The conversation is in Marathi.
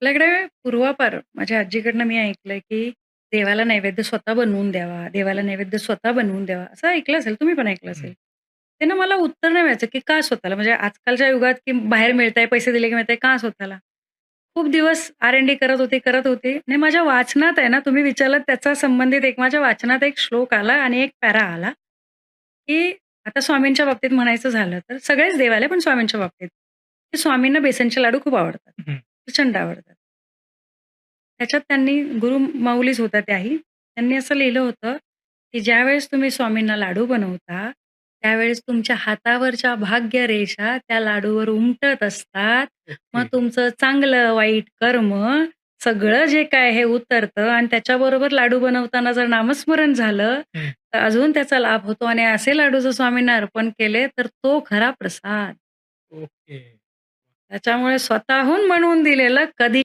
आपल्याकडे पूर्वापार माझ्या आजीकडनं मी ऐकलंय, की देवाला नैवेद्य स्वतः बनवून द्यावा, देवाला नैवेद्य स्वतः बनवून द्यावा, असं ऐकलं असेल, तुम्ही पण ऐकलं असेल. हं, ते ना मला उत्तर नाही मिळायचं, की का स्वतःला? म्हणजे आजकालच्या युगात, की बाहेर मिळतंय, पैसे दिले की मिळतंय, का स्वतःला? खूप दिवस आर-एन-डी करत होते आणि माझ्या वाचनात आहे ना, तुम्ही विचारलात त्याचा संबंधित एक माझ्या वाचनात एक श्लोक आला आणि एक पॅरा आला, की आता स्वामींच्या बाबतीत म्हणायचं झालं तर सगळेच देव आले, पण स्वामींच्या बाबतीत, की स्वामींना बेसनचे लाडू खूप आवडतात. हं. प्रचंड आवडतात. त्याच्यात त्यांनी गुरुमाऊलीच होत्या त्याही. त्यांनी असं लिहिलं होतं, की ज्यावेळेस तुम्ही स्वामींना लाडू बनवता, त्यावेळेस तुमच्या हातावरच्या भाग्यरेषा त्या लाडूवर उमटत असतात. मग ओके. तुमचं चांगलं, वाईट कर्म सगळं जे काय आहे उतरतं आणि त्याच्याबरोबर लाडू बनवताना जर नामस्मरण झालं, हं. तर अजून त्याचा लाभ होतो आणि असे लाडू जर स्वामींना अर्पण केले, तर तो खरा प्रसाद. ओके. त्याच्यामुळे स्वतःहून बनवून दिलेलं कधी